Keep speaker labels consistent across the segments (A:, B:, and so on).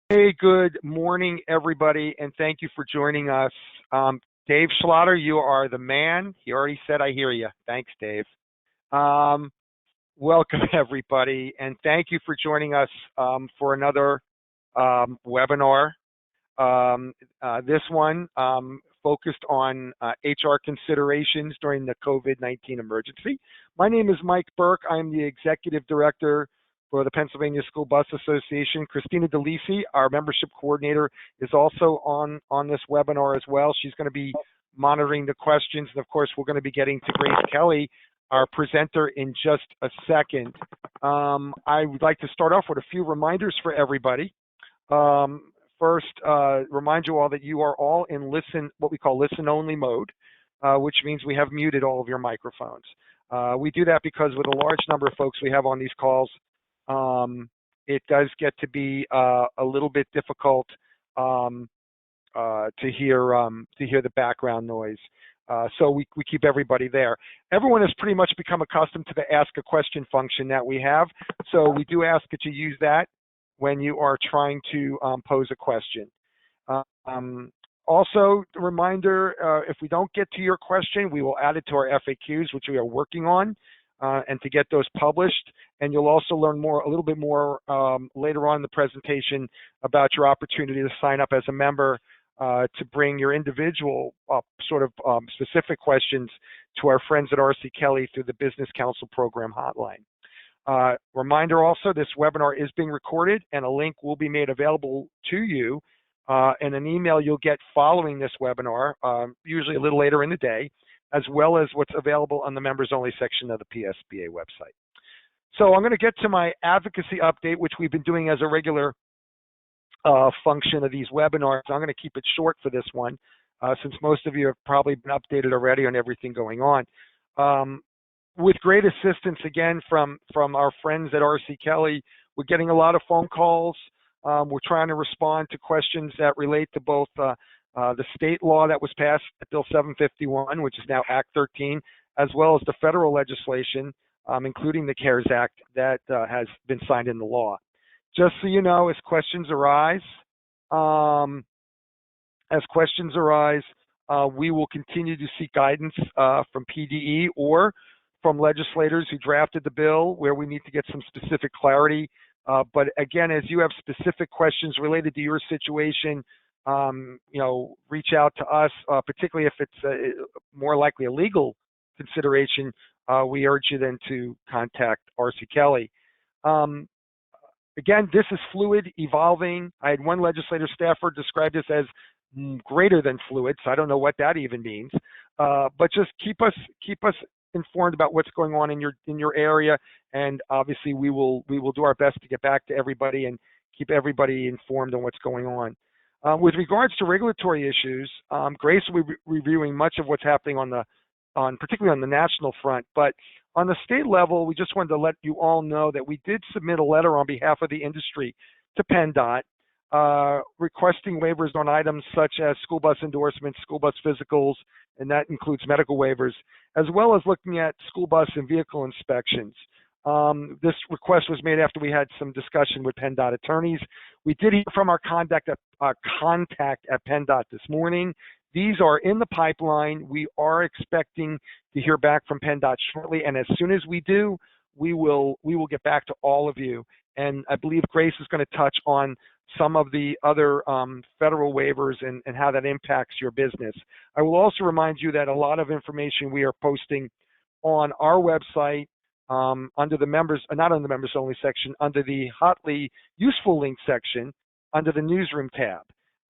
A: Hey, good morning, everybody, and thank you for joining us. Dave Schlatter, you are the man. He already said, I hear you. Thanks, Dave. Um, Welcome, everybody, and thank you for joining us for another webinar. This one focused on HR considerations during the COVID-19 emergency. My name is Mike Burke. I'm the Executive Director for the Pennsylvania School Bus Association. Christina DeLisi, our membership coordinator, is also on this webinar as well. She's going to be monitoring the questions. And of course, we're going to be getting to Grace Kelly, our presenter, in just a second. I would like to start off with a few reminders for everybody. First, remind you all that you are all in what we call listen-only mode, which means we have muted all of your microphones. We do that because with a large number of folks we have on these calls, it does get to be a little bit difficult to hear the background noise. So we keep everybody there. Everyone has pretty much become accustomed to the ask a question function that we have. So we do ask that you use that when you are trying to pose a question. Also, a reminder, if we don't get to your question, we will add it to our FAQs, which we are working on, and to get those published. And you'll also learn a little bit more later on in the presentation about your opportunity to sign up as a member to bring your individual specific questions to our friends at RC Kelly through the Business Council Program hotline. Reminder also, this webinar is being recorded and a link will be made available to you in an email you'll get following this webinar, usually a little later in the day, as well as what's available on the members only section of the PSBA website. So I'm going to get to my advocacy update, which we've been doing as a regular function of these webinars. I'm going to keep it short for this one, since most of you have probably been updated already on everything going on. With great assistance, again, from our friends at RC Kelly, we're getting a lot of phone calls. We're trying to respond to questions that relate to both the state law that was passed, Bill 751, which is now Act 13, as well as the federal legislation, including the CARES Act, that has been signed into law. Just so you know, as questions arise, we will continue to seek guidance from PDE or from legislators who drafted the bill where we need to get some specific clarity. But again, as you have specific questions related to your situation, reach out to us, particularly if it's more likely a legal consideration. We urge you then to contact RC Kelly. Again, this is fluid, evolving. I had one legislative staffer describe this as greater than fluid, so I don't know what that even means. But just keep us informed about what's going on in your area, and obviously we will do our best to get back to everybody and keep everybody informed on what's going on. With regards to regulatory issues, Grace will be reviewing much of what's happening particularly on the national front, but on the state level, we just wanted to let you all know that we did submit a letter on behalf of the industry to PennDOT requesting waivers on items such as school bus endorsements, school bus physicals, and that includes medical waivers, as well as looking at school bus and vehicle inspections. This request was made after we had some discussion with PennDOT attorneys. We did hear from our contact at PennDOT this morning. These are in the pipeline. We are expecting to hear back from PennDOT shortly, and as soon as we do, we will get back to all of you. And I believe Grace is going to touch on some of the other federal waivers and how that impacts your business. I will also remind you that a lot of information we are posting on our website under the members, not on the members only section, under the hotly useful link section, under the newsroom tab.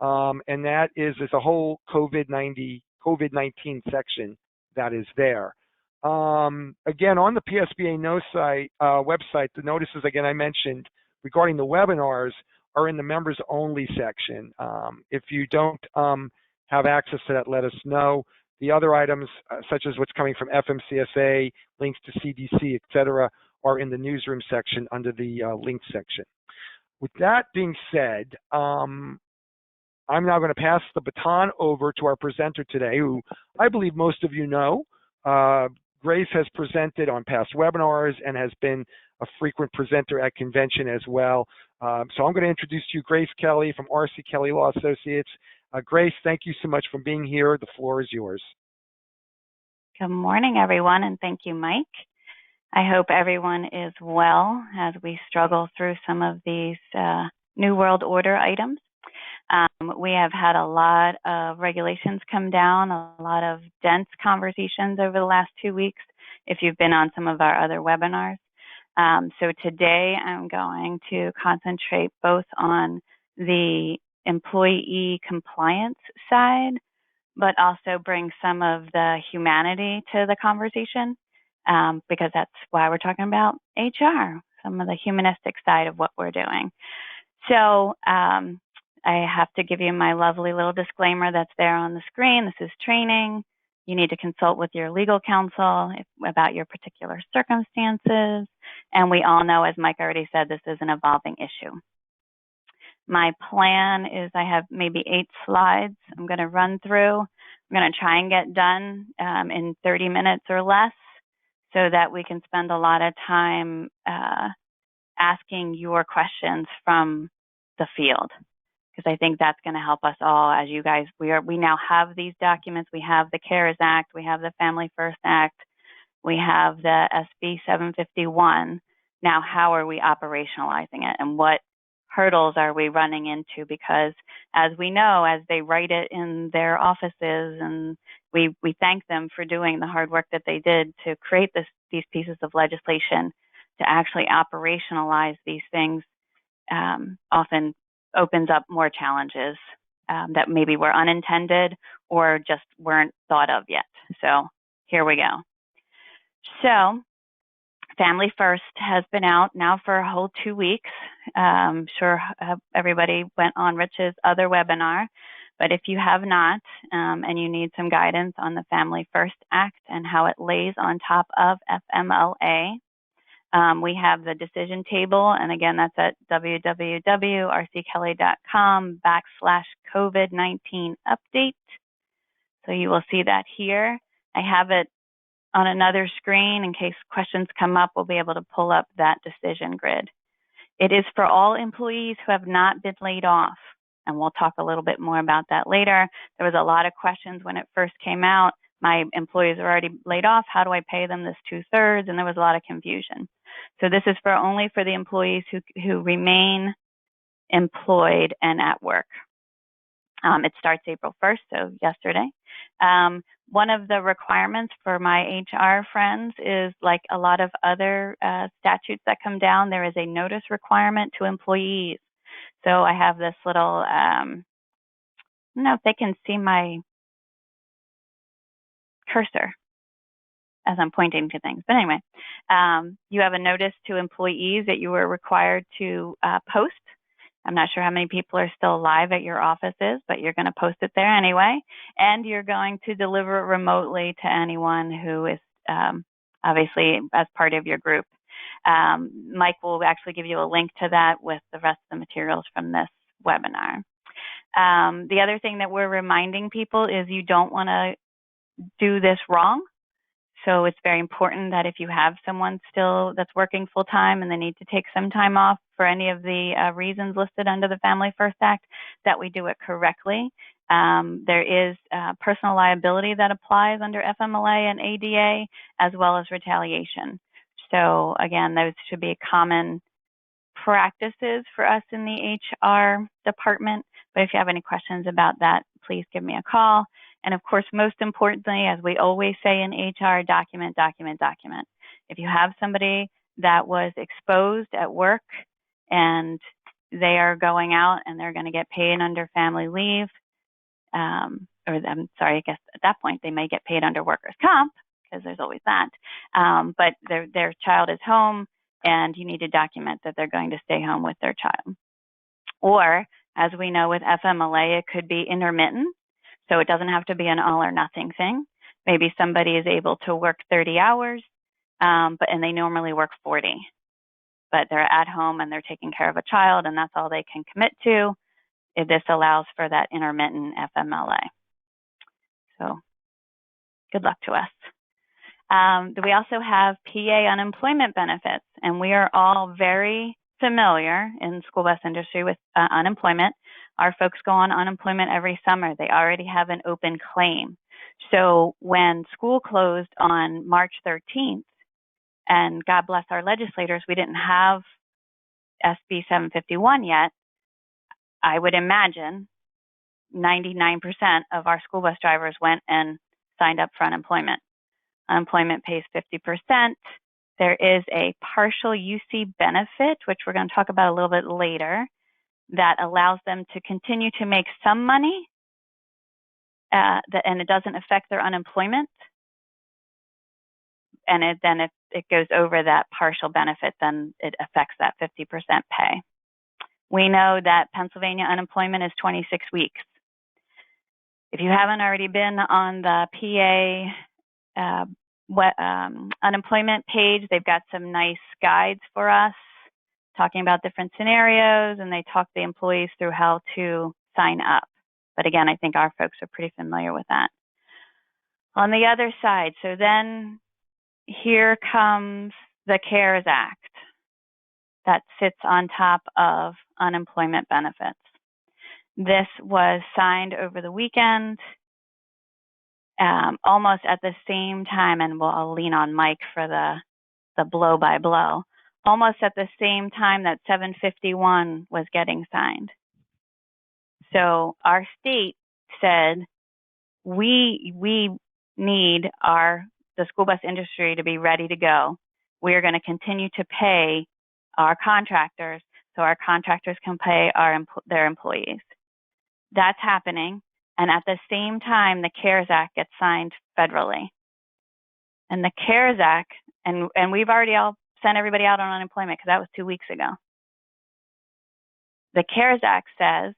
A: And that is a whole COVID-19 section that is there. Again, on the PSBA website, the notices, again, I mentioned regarding the webinars are in the members only section. If you don't have access to that, let us know. The other items, such as what's coming from FMCSA, links to CDC, et cetera, are in the newsroom section under the links section. With that being said, I'm now going to pass the baton over to our presenter today, who I believe most of you know. Grace has presented on past webinars and has been a frequent presenter at convention as well. So I'm going to introduce to you Grace Kelly from R.C. Kelly Law Associates. Grace, thank you so much for being here. The floor is yours.
B: Good morning, everyone, and thank you, Mike. I hope everyone is well as we struggle through some of these New World Order items. We have had a lot of regulations come down, a lot of dense conversations over the last 2 weeks, if you've been on some of our other webinars. So today I'm going to concentrate both on the employee compliance side, but also bring some of the humanity to the conversation, because that's why we're talking about HR, some of the humanistic side of what we're doing. So I have to give you my lovely little disclaimer that's there on the screen. This is training. You need to consult with your legal counsel about your particular circumstances. And we all know, as Mike already said, this is an evolving issue. My plan is I have maybe 8 slides I'm going to run through. I'm going to try and get done in 30 minutes or less so that we can spend a lot of time asking your questions from the field, because I think that's going to help us all. As you guys, we now have these documents. We have the CARES Act. We have the Family First Act. We have the SB 751. Now, how are we operationalizing it, and what hurdles are we running into? Because as we know, as they write it in their offices, and we thank them for doing the hard work that they did to create these pieces of legislation, to actually operationalize these things often opens up more challenges that maybe were unintended or just weren't thought of yet. So here we go. So Family First has been out now for a whole 2 weeks. Sure, everybody went on Rich's other webinar, but if you have not, and you need some guidance on the Family First Act and how it lays on top of FMLA, we have the decision table, and again, that's at www.rckelly.com/COVID-19 update. So you will see that here. I have it on another screen in case questions come up. We'll be able to pull up that decision grid. It is for all employees who have not been laid off, and we'll talk a little bit more about that later. There was a lot of questions when it first came out. My employees are already laid off. How do I pay them this 2/3? And there was a lot of confusion. So this is only for the employees who remain employed and at work. It starts April 1st, so yesterday. One of the requirements for my HR friends is, like a lot of other statutes that come down, there is a notice requirement to employees. So I have this little, I don't know if they can see my cursor as I'm pointing to things. But anyway, you have a notice to employees that you were required to post. I'm not sure how many people are still alive at your offices, but you're going to post it there anyway. And you're going to deliver it remotely to anyone who is obviously as part of your group. Mike will actually give you a link to that with the rest of the materials from this webinar. The other thing that we're reminding people is you don't want to do this wrong. So it's very important that if you have someone still that's working full time and they need to take some time off for any of the reasons listed under the Family First Act, that we do it correctly. There is personal liability that applies under FMLA and ADA, as well as retaliation. So again, those should be common practices for us in the HR department. But if you have any questions about that, please give me a call. And of course, most importantly, as we always say in HR, document, document, document. If you have somebody that was exposed at work and they are going out and they're going to get paid under family leave, I'm sorry, I guess at that point they may get paid under workers' comp, because there's always that. But their child is home, and you need to document that they're going to stay home with their child. Or, as we know with FMLA, it could be intermittent. So it doesn't have to be an all or nothing thing. Maybe somebody is able to work 30 hours, and they normally work 40. But they're at home and they're taking care of a child, and that's all they can commit to. This allows for that intermittent FMLA. So good luck to us. We also have PA unemployment benefits, and we are all very familiar in school bus industry with unemployment, our folks go on unemployment every summer. They already have an open claim. So when school closed on March 13th, and God bless our legislators, we didn't have SB 751 yet, I would imagine 99% of our school bus drivers went and signed up for unemployment. Unemployment pays 50%. There is a partial UC benefit, which we're going to talk about a little bit later, that allows them to continue to make some money, and it doesn't affect their unemployment. And if it goes over that partial benefit, then it affects that 50% pay. We know that Pennsylvania unemployment is 26 weeks. If you haven't already been on the PA unemployment page, they've got some nice guides for us talking about different scenarios, and they talk the employees through how to sign up. But again, I think our folks are pretty familiar with that. On the other side, so then here comes the CARES Act that sits on top of unemployment benefits. This was signed over the weekend, almost at the same time, and I'll lean on Mike for the blow by blow, almost at the same time that 751 was getting signed. So our state said, we need the school bus industry to be ready to go. We are going to continue to pay our contractors so our contractors can pay their employees. That's happening. And at the same time, the CARES Act gets signed federally. And the CARES Act, and we've already all sent everybody out on unemployment because that was 2 weeks ago. The CARES Act says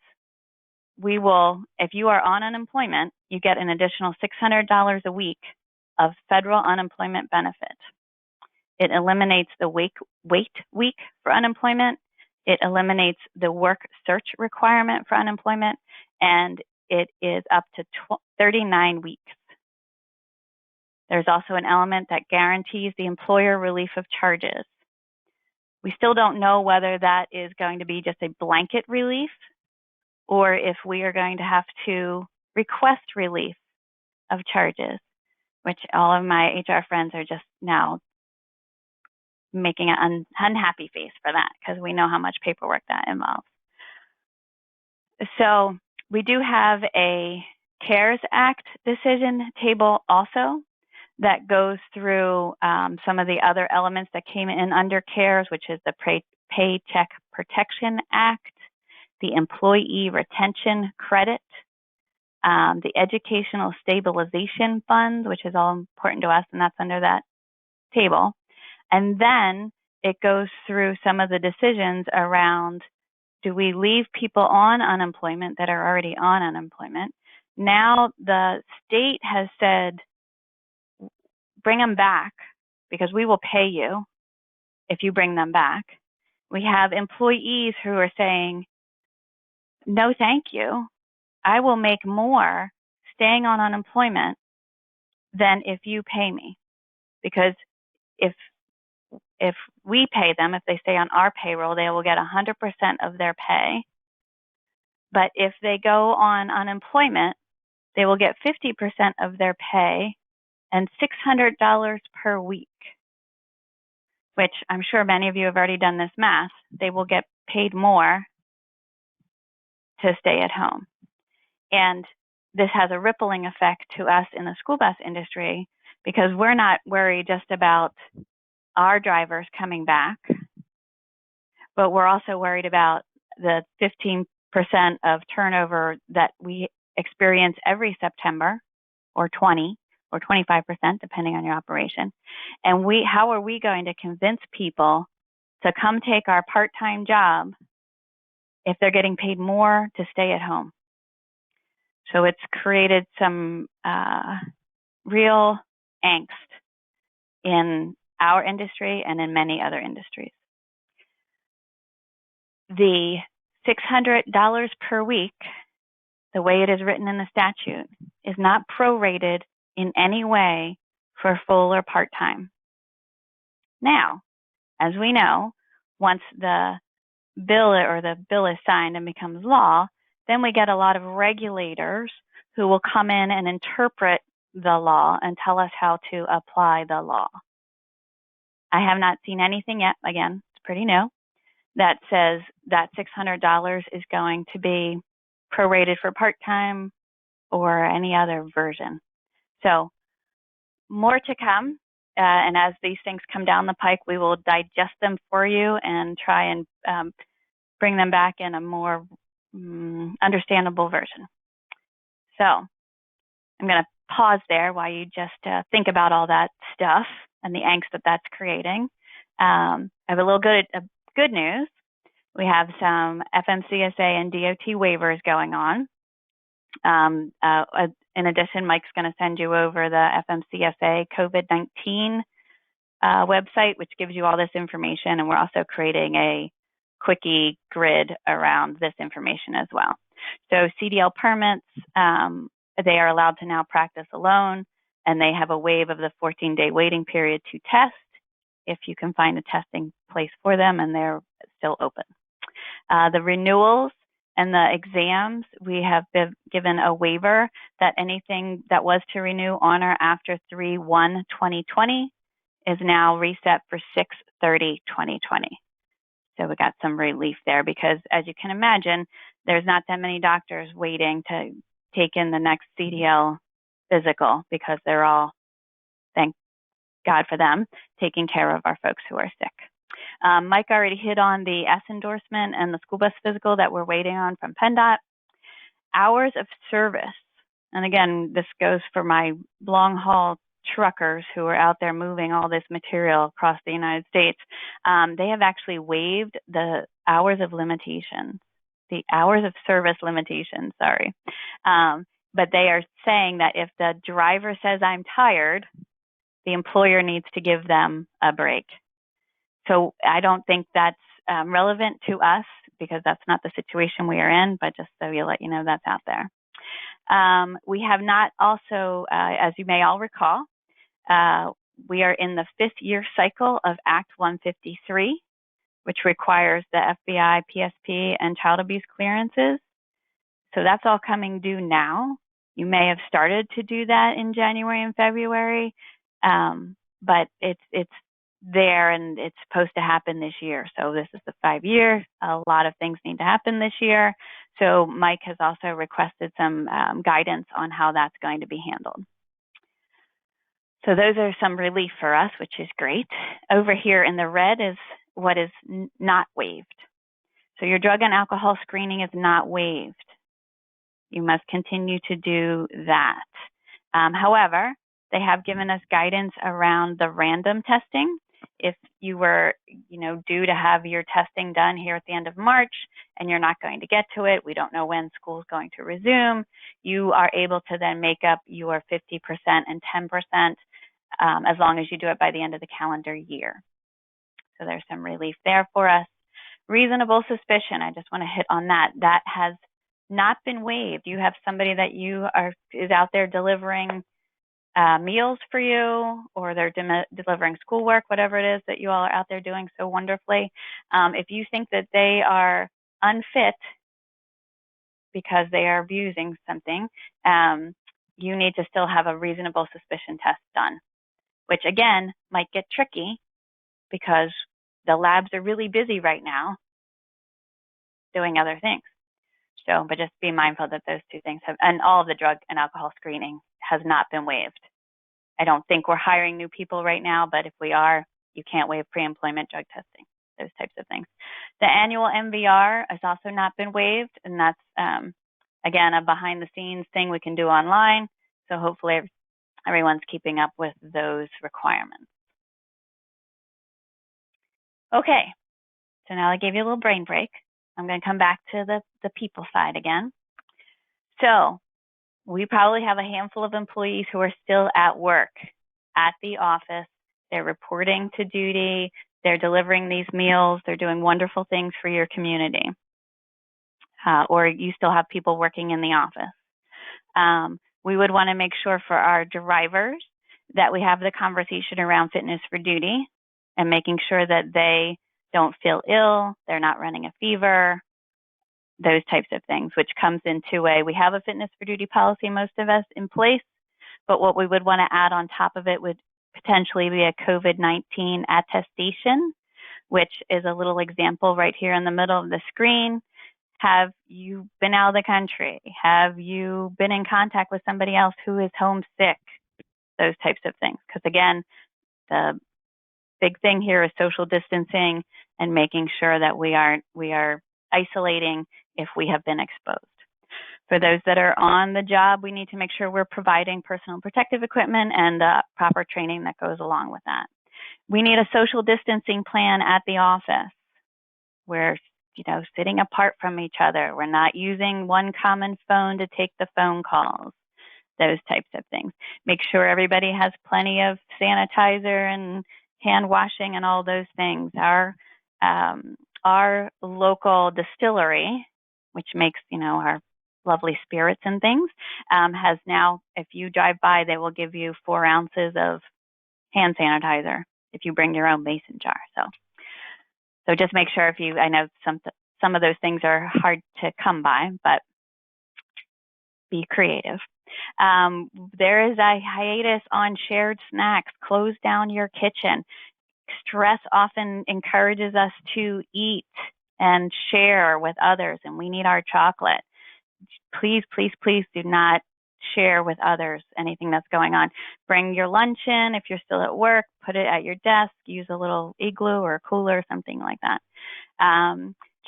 B: we will, if you are on unemployment, you get an additional $600 a week of federal unemployment benefit. It eliminates the wait week for unemployment. It eliminates the work search requirement for unemployment, and it is up to 39 weeks. There's also an element that guarantees the employer relief of charges. We still don't know whether that is going to be just a blanket relief or if we are going to have to request relief of charges, which all of my HR friends are just now making an unhappy face for that because we know how much paperwork that involves. So we do have a CARES Act decision table also that goes through some of the other elements that came in under CARES, which is the Paycheck Protection Act, the Employee Retention Credit, the Educational Stabilization Fund, which is all important to us, and that's under that table. And then it goes through some of the decisions around, do we leave people on unemployment that are already on unemployment? Now the state has said, bring them back because we will pay you if you bring them back. We have employees who are saying, no, thank you. I will make more staying on unemployment than if you pay me. Because if we pay them, if they stay on our payroll, they will get 100% of their pay. But if they go on unemployment, they will get 50% of their pay and $600 per week, which I'm sure many of you have already done this math. They will get paid more to stay at home. And this has a rippling effect to us in the school bus industry because we're not worried just about our drivers coming back, but we're also worried about the 15% of turnover that we experience every September, or 20 or 25%, depending on your operation. And how are we going to convince people to come take our part-time job if they're getting paid more to stay at home? So it's created some real angst in our industry and in many other industries. The $600 per week, the way it is written in the statute, is not prorated in any way for full or part-time. Now, as we know, once the bill or the bill is signed and becomes law, then we get a lot of regulators who will come in and interpret the law and tell us how to apply the law. I have not seen anything yet, again, it's pretty new, that says that $600 is going to be prorated for part-time or any other version. So more to come. And as these things come down the pike, we will digest them for you and try and bring them back in a more understandable version. So I'm going to pause there while you just think about all that stuff and the angst that that's creating. I have a little good news. We have some FMCSA and DOT waivers going on. In addition, Mike's going to send you over the FMCSA COVID-19 website, which gives you all this information, and we're also creating a quickie grid around this information as well. So CDL permits, they are allowed to now practice alone, and they have a waive of the 14-day waiting period to test if you can find a testing place for them and they're still open. The renewals and the exams, we have been given a waiver that anything that was to renew on or after 3/1/2020 is now reset for 6/30/2020. So we got some relief there because, as you can imagine, there's not that many doctors waiting to take in the next CDL physical because they're all, thank God for them, taking care of our folks who are sick. Mike already hit on the S endorsement and the school bus physical that we're waiting on from PennDOT. Hours of service, and again, this goes for my long haul truckers who are out there moving all this material across the United States. They have actually waived the hours of limitation, the hours of service limitation, sorry. But they are saying that if the driver says, I'm tired, the employer needs to give them a break. So I don't think that's relevant to us because that's not the situation we are in, but just so we'll let you know that's out there. We have not also, as you may all recall, we are in the 5th year cycle of Act 153, which requires the FBI, PSP, and child abuse clearances. So that's all coming due now. You may have started to do that in January and February, but it's there and it's supposed to happen this year. So this is the 5 year. A lot of things need to happen this year. So Mike has also requested some guidance on how that's going to be handled. So those are some relief for us, which is great. Over here in the red is what is not waived. So your drug and alcohol screening is not waived. You must continue to do that. However, they have given us guidance around the random testing. If you were, due to have your testing done here at the end of March and you're not going to get to it, we don't know when school's going to resume, you are able to then make up your 50% and 10% as long as you do it by the end of the calendar year. So there's some relief there for us. Reasonable suspicion, I just want to hit on that. That has not been waived. You have somebody that is out there delivering meals for you, or they're delivering schoolwork, whatever it is that you all are out there doing so wonderfully. If you think that they are unfit because they are abusing something, you need to still have a reasonable suspicion test done, which again might get tricky because the labs are really busy right now doing other things. So, but just be mindful that those two things and all of the drug and alcohol screening has not been waived. I don't think we're hiring new people right now, but if we are, you can't waive pre-employment drug testing, those types of things. The annual MVR has also not been waived, and that's, again, a behind-the-scenes thing we can do online. So hopefully everyone's keeping up with those requirements. Okay, so now I gave you a little brain break. I'm going to come back to the people side again. So we probably have a handful of employees who are still at work at the office. They're reporting to duty. They're delivering these meals. They're doing wonderful things for your community. Or you still have people working in the office. We would want to make sure for our drivers that we have the conversation around fitness for duty and making sure that they don't feel ill, they're not running a fever, those types of things, which comes into we have a fitness for duty policy, most of us in place, but what we would want to add on top of it would potentially be a COVID-19 attestation, which is a little example right here in the middle of the screen. Have you been out of the country? Have you been in contact with somebody else who is homesick? Those types of things. Because again, the big thing here is social distancing and making sure that we are isolating if we have been exposed. For those that are on the job, we need to make sure we're providing personal protective equipment and proper training that goes along with that. We need a social distancing plan at the office. We're sitting apart from each other. We're not using one common phone to take the phone calls, those types of things. Make sure everybody has plenty of sanitizer and hand washing and all those things. Our local distillery, which makes, our lovely spirits and things, has now, if you drive by, they will give you 4 ounces of hand sanitizer if you bring your own mason jar. So just make sure I know some of those things are hard to come by, but be creative. There is a hiatus on shared snacks. Close down your kitchen. Stress often encourages us to eat and share with others, and we need our chocolate. Please, please, please do not share with others anything that's going on. Bring your lunch in. If you're still at work, put it at your desk. Use a little igloo or a cooler, something like that.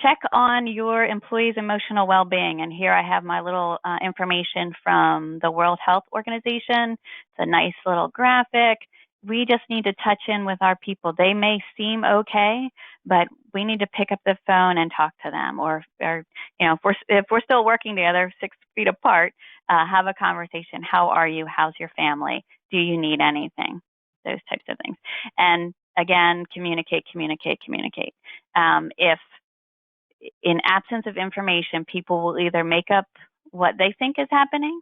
B: Check on your employees' emotional well-being. And here I have my little information from the World Health Organization. It's a nice little graphic. We just need to touch in with our people. They may seem okay, but we need to pick up the phone and talk to them. Or if we're still working together 6 feet apart, have a conversation. How are you? How's your family? Do you need anything? Those types of things. And again, communicate. If in absence of information, people will either make up what they think is happening,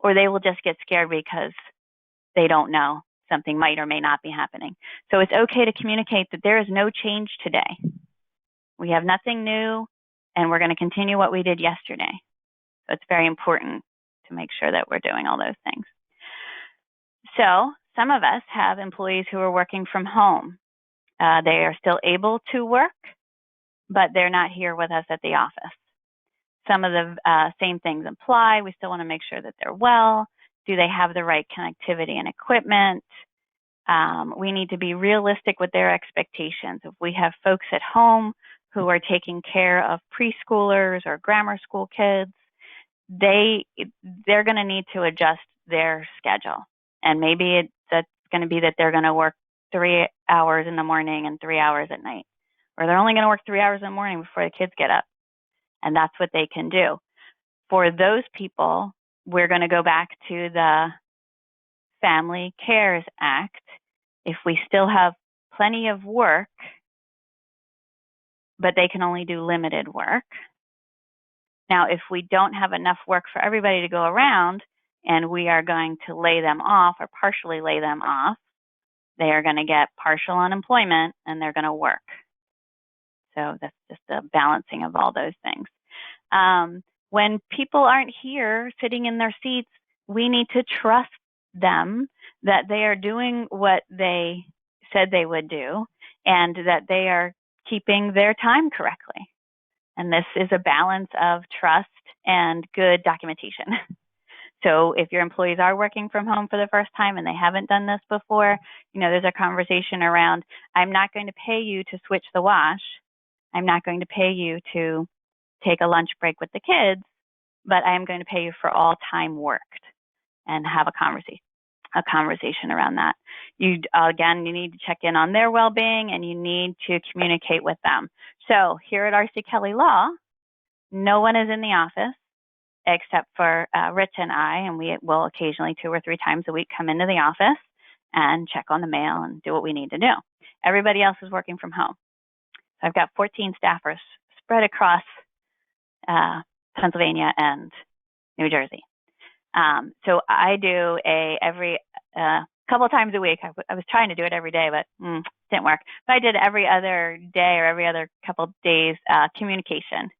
B: or they will just get scared because they don't know. Something might or may not be happening. So it's okay to communicate that there is no change today. We have nothing new, and we're going to continue what we did yesterday. So it's very important to make sure that we're doing all those things. So some of us have employees who are working from home. They are still able to work, but they're not here with us at the office. Some of the same things apply. We still want to make sure that they're well. Do they have the right connectivity and equipment? We need to be realistic with their expectations. If we have folks at home who are taking care of preschoolers or grammar school kids, they're going to need to adjust their schedule. And maybe that's going to be that they're going to work 3 hours in the morning and 3 hours at night. Or they're only going to work 3 hours in the morning before the kids get up. And that's what they can do. For those people, we're going to go back to the Family Cares Act. If we still have plenty of work, but they can only do limited work. Now, if we don't have enough work for everybody to go around and we are going to lay them off or partially lay them off, they are going to get partial unemployment and they're going to work. So that's just a balancing of all those things. When people aren't here sitting in their seats, we need to trust them that they are doing what they said they would do and that they are keeping their time correctly. And this is a balance of trust and good documentation. So if your employees are working from home for the first time and they haven't done this before, there's a conversation around, I'm not going to pay you to switch the wash. I'm not going to pay you to take a lunch break with the kids, but I am going to pay you for all time worked, and have a conversation around that. You need to check in on their well-being, and you need to communicate with them. So here at RC Kelly Law, no one is in the office except for Rich and I, and we will occasionally 2 or 3 times a week come into the office and check on the mail and do what we need to do. Everybody else is working from home. So I've got 14 staffers spread across Pennsylvania and New Jersey. So I do every couple times a week. I was trying to do it every day, but didn't work. But I did every other day or every other couple days communication.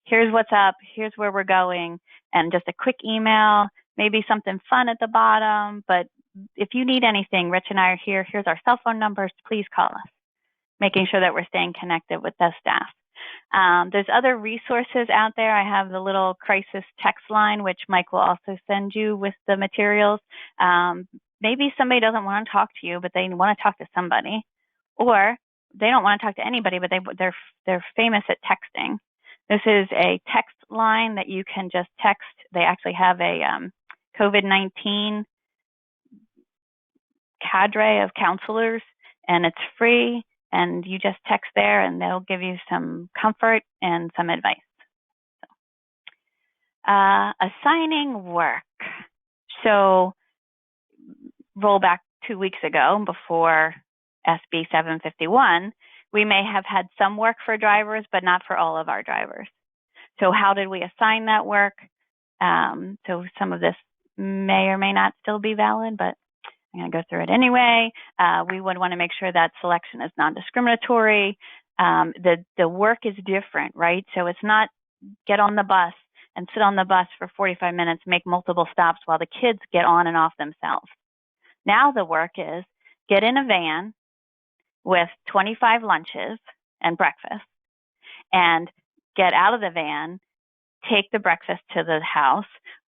B: Here's what's up. Here's where we're going. And just a quick email, maybe something fun at the bottom. But if you need anything, Rich and I are here. Here's our cell phone numbers. Please call us. Making sure that we're staying connected with the staff. There's other resources out there. I have the little crisis text line, which Mike will also send you with the materials. Maybe somebody doesn't want to talk to you, but they want to talk to somebody, or they don't want to talk to anybody, but they're famous at texting. This is a text line that you can just text. They actually have a COVID-19 cadre of counselors, and it's free. And you just text there, and they'll give you some comfort and some advice. Assigning work. So roll back 2 weeks ago, before SB 751, we may have had some work for drivers, but not for all of our drivers. So how did we assign that work? So some of this may or may not still be valid, but I'm going to go through it anyway. We would want to make sure that selection is non-discriminatory. The work is different, right? So it's not get on the bus and sit on the bus for 45 minutes, make multiple stops while the kids get on and off themselves. Now the work is get in a van with 25 lunches and breakfast and get out of the van, take the breakfast to the house,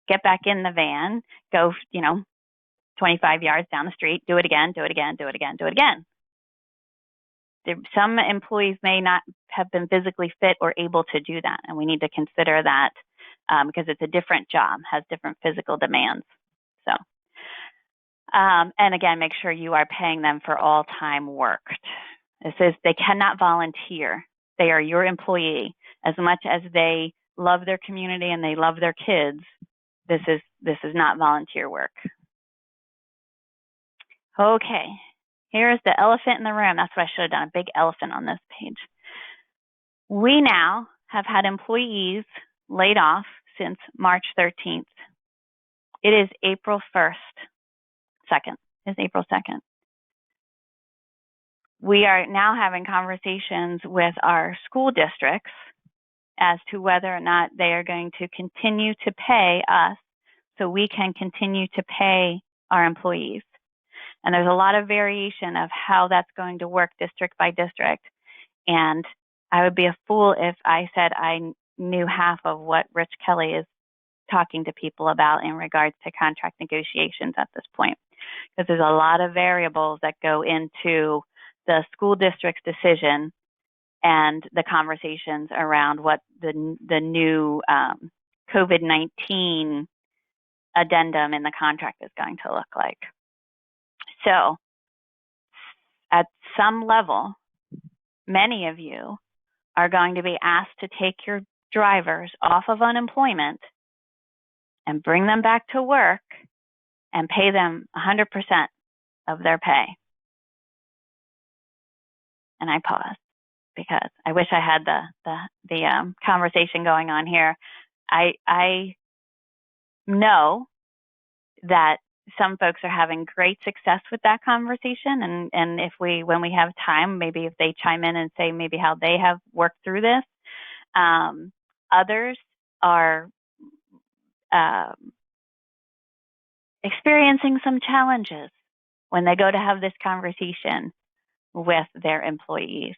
B: get back in the van, go, 25 yards down the street, do it again, do it again, do it again, do it again. Some employees may not have been physically fit or able to do that, and we need to consider that because it's a different job, has different physical demands. So, and again, make sure you are paying them for all time worked. They cannot volunteer. They are your employee. As much as they love their community and they love their kids, this is not volunteer work. Okay, here's the elephant in the room. That's what I should have done, a big elephant on this page. We now have had employees laid off since March 13th. It is April 2nd. It's April 2nd. We are now having conversations with our school districts as to whether or not they are going to continue to pay us so we can continue to pay our employees. And there's a lot of variation of how that's going to work district by district. And I would be a fool if I said I knew half of what Rich Kelly is talking to people about in regards to contract negotiations at this point. Because there's a lot of variables that go into the school district's decision and the conversations around what the new COVID-19 addendum in the contract is going to look like. So at some level, many of you are going to be asked to take your drivers off of unemployment and bring them back to work and pay them 100% of their pay. And I pause because I wish I had the conversation going on here. I know that some folks are having great success with that conversation, and when we have time, maybe if they chime in and say maybe how they have worked through this. Others are experiencing some challenges when they go to have this conversation with their employees.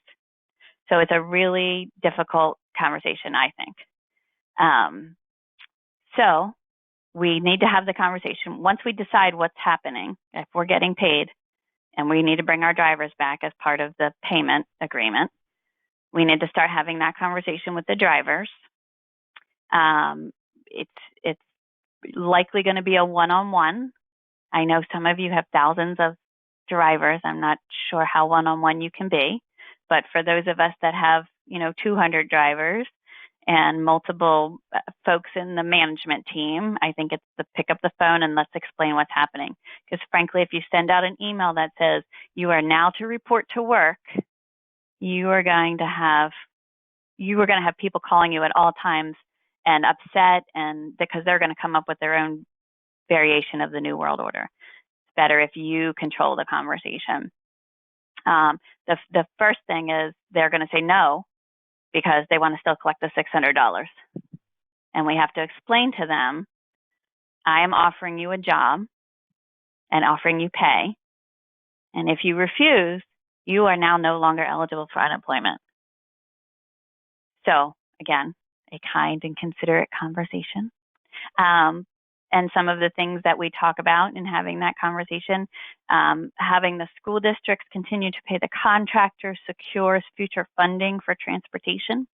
B: So it's a really difficult conversation, I think. So we need to have the conversation. Once we decide what's happening, if we're getting paid and we need to bring our drivers back as part of the payment agreement, we need to start having that conversation with the drivers. It's likely going to be a one-on-one. I know some of you have thousands of drivers. I'm not sure how one-on-one you can be, but for those of us that have, 200 drivers and multiple folks in the management team, I think it's the pick up the phone and let's explain what's happening. Because frankly, if you send out an email that says you are now to report to work, you are going to have people calling you at all times and upset, and because they're going to come up with their own variation of the New World Order. It's better if you control the conversation. The first thing is they're going to say no because they want to still collect the $600. And we have to explain to them, I am offering you a job and offering you pay. And if you refuse, you are now no longer eligible for unemployment. So again, a kind and considerate conversation. And some of the things that we talk about in having that conversation, having the school districts continue to pay the contractors secures future funding for transportation.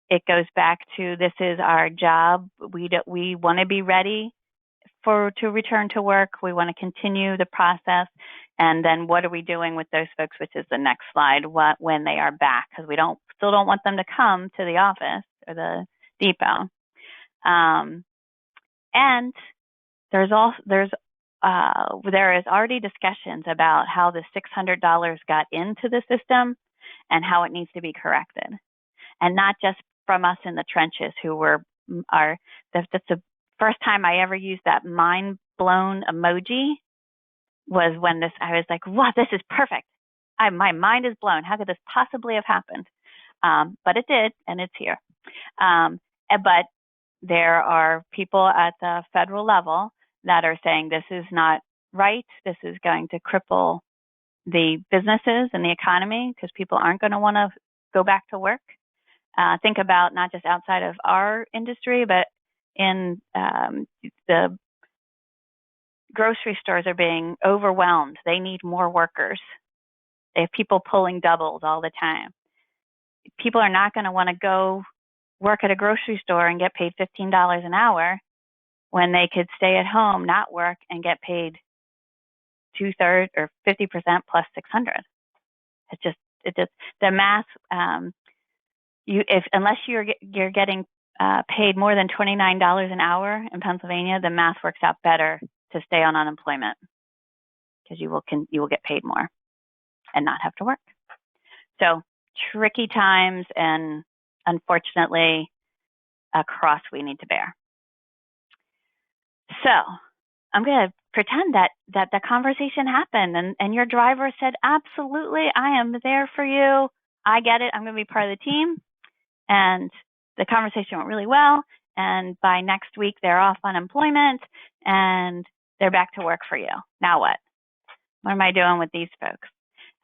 B: It goes back to, this is our job. We want to be ready to return to work. We want to continue the process. And then what are we doing with those folks, which is the next slide, when they are back? Because we still don't want them to come to the office or the depot. And there is already discussions about how the $600 got into the system and how it needs to be corrected. And not just from us in the trenches that's the first time I ever used that mind blown emoji was when I was like, wow, this is perfect. My mind is blown. How could this possibly have happened? But it did, and it's here. But there are people at the federal level that are saying this is not right. This is going to cripple the businesses and the economy because people aren't going to want to go back to work. Think about not just outside of our industry, but in the grocery stores are being overwhelmed. They need more workers. They have people pulling doubles all the time. People are not going to want to go work at a grocery store and get paid $15 an hour when they could stay at home, not work, and get paid 2/3 or 50% plus $600. It's just the math. Unless you're getting paid more than $29 an hour in Pennsylvania, the math works out better to stay on unemployment because you will get paid more and not have to work. So tricky times, and unfortunately, a cross we need to bear. So I'm going to pretend that the conversation happened and your driver said, absolutely, I am there for you. I get it. I'm going to be part of the team. And the conversation went really well. And by next week, they're off unemployment and they're back to work for you. Now what? What am I doing with these folks?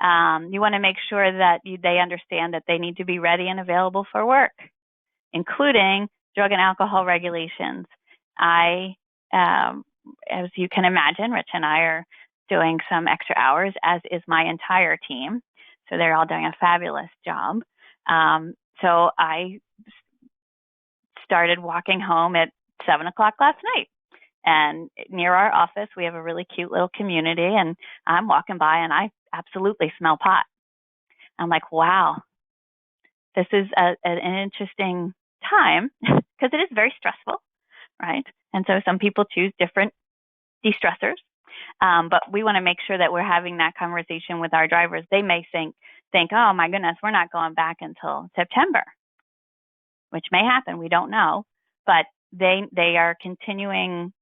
B: You want to make sure that they understand that they need to be ready and available for work, including drug and alcohol regulations. As you can imagine, Rich and I are doing some extra hours, as is my entire team. So they're all doing a fabulous job. So I started walking home at 7 o'clock last night. And near our office, we have a really cute little community. And I'm walking by and I absolutely smell pot. I'm like, wow, this is an interesting time because it is very stressful, right? And so some people choose different de-stressors. But we want to make sure that we're having that conversation with our drivers. They may think, oh my goodness, we're not going back until September, which may happen. We don't know. But they are continuing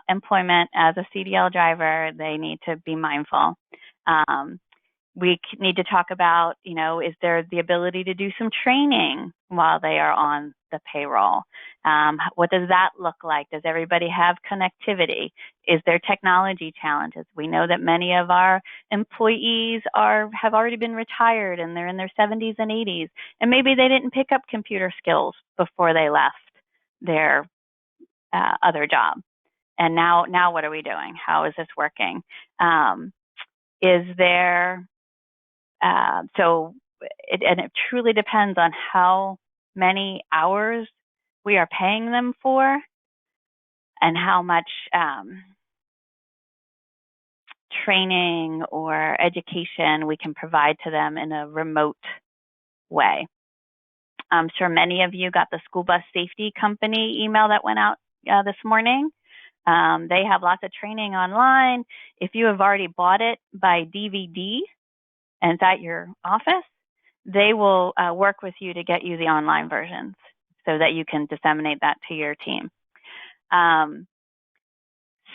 B: employment as a CDL driver. They need to be mindful. We need to talk about, is there the ability to do some training while they are on the payroll? What does that look like? Does everybody have connectivity? Is there technology challenges? We know that many of our employees have already been retired and they're in their 70s and 80s, and maybe they didn't pick up computer skills before they left their other job. And now what are we doing? How is this working? Is there it truly depends on how many hours we are paying them for and how much training or education we can provide to them in a remote way. I'm sure many of you got the school bus safety company email that went out this morning. They have lots of training online. If you have already bought it by DVD and it's at your office, they will work with you to get you the online versions so that you can disseminate that to your team.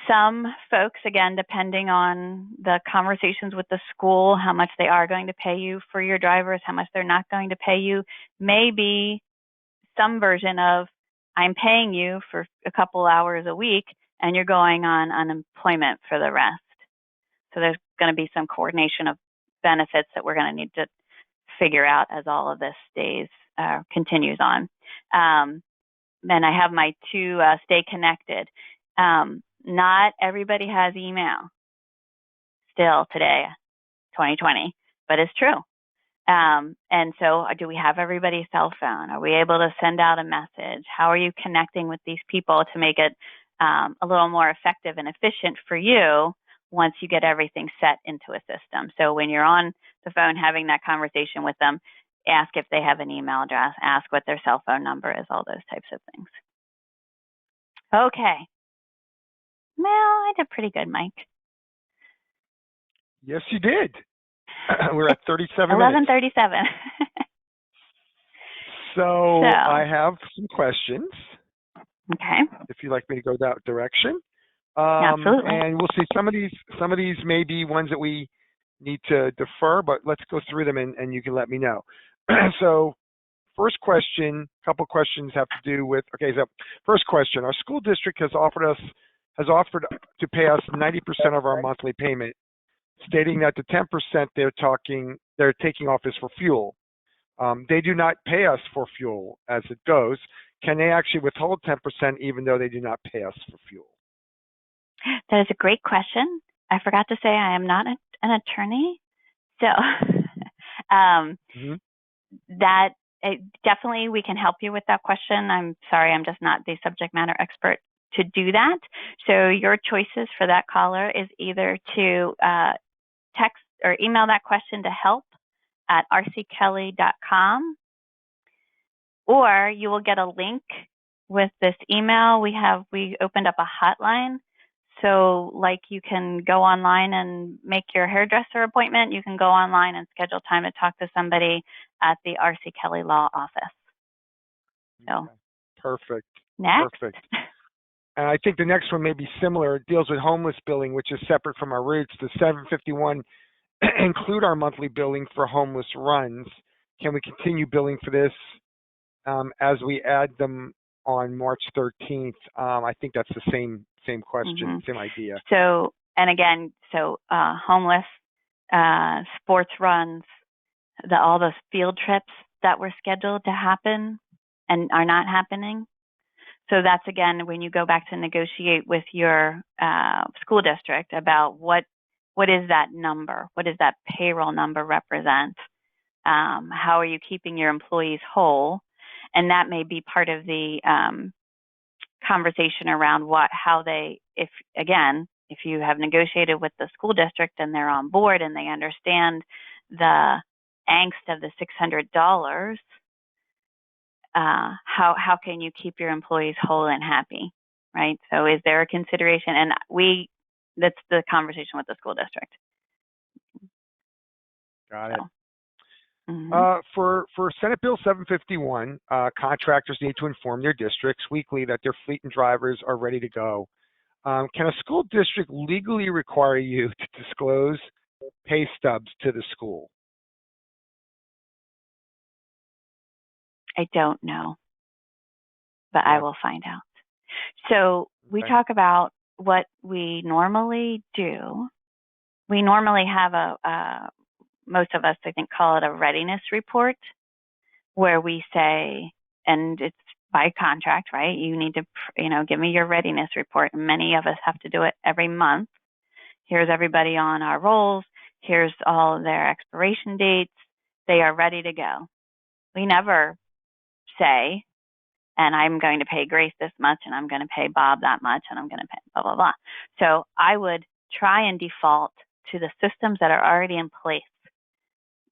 B: Some folks, again, depending on the conversations with the school, how much they are going to pay you for your drivers, how much they're not going to pay you, may be some version of, I'm paying you for a couple hours a week and you're going on unemployment for the rest. So there's going to be some coordination of benefits that we're going to need to figure out as all of this continues on. Then I have my two stay connected. Not everybody has email still today, 2020, but it's true. And so do we have everybody's cell phone? Are we able to send out a message? How are you connecting with these people to make it a little more effective and efficient for you once you get everything set into a system? So when you're on the phone having that conversation with them, ask if they have an email address, ask what their cell phone number is, all those types of things. Okay. Well, I did pretty good, Mike.
A: Yes, you did. We're at 37 minutes.
B: 11:37.
A: So I have some questions.
B: Okay.
A: If you'd like me to go that direction.
B: Absolutely.
A: And we'll see some of these may be ones that we need to defer, but let's go through them and you can let me know. So first question, couple questions have to do with, okay, so first question, our school district has offered to pay us 90% of our monthly payment, stating that the 10% they're taking off is for fuel. They do not pay us for fuel as it goes. Can they actually withhold 10% even though they do not pay us for fuel?
B: That is a great question. I forgot to say I am not an attorney. So that definitely we can help you with that question. I'm sorry, I'm just not the subject matter expert to do that. So your choices for that caller is either to text or email that question to help@rckelly.com, or you will get a link with this email. We opened up a hotline. So like you can go online and make your hairdresser appointment. You can go online and schedule time to talk to somebody at the R.C. Kelly Law Office. So
A: okay. Perfect.
B: Next.
A: Perfect. And I think the next one may be similar. It deals with homeless billing, which is separate from our rates. The 751 include our monthly billing for homeless runs. Can we continue billing for this as we add them on March 13th? I think that's the same question, same idea.
B: So, and again, homeless, sports runs, all those field trips that were scheduled to happen and are not happening. So that's, again, when you go back to negotiate with your school district about what is that number? What does that payroll number represent? How are you keeping your employees whole? And that may be part of the conversation around if you have negotiated with the school district and they're on board and they understand the angst of the $600, how can you keep your employees whole and happy, right? So is there a consideration? And that's the conversation with the school district.
A: Got it. For Senate Bill 751, contractors need to inform their districts weekly that their fleet and drivers are ready to go. Can a school district legally require you to disclose pay stubs to the school?
B: I don't know, but I will find out. So we talk about what we normally do. We normally have most of us, I think, call it a readiness report, where we say, and it's by contract, right? You need to, give me your readiness report. And many of us have to do it every month. Here's everybody on our rolls. Here's all of their expiration dates. They are ready to go. We never say, and I'm going to pay Grace this much, and I'm going to pay Bob that much, and I'm going to pay blah, blah, blah. So I would try and default to the systems that are already in place.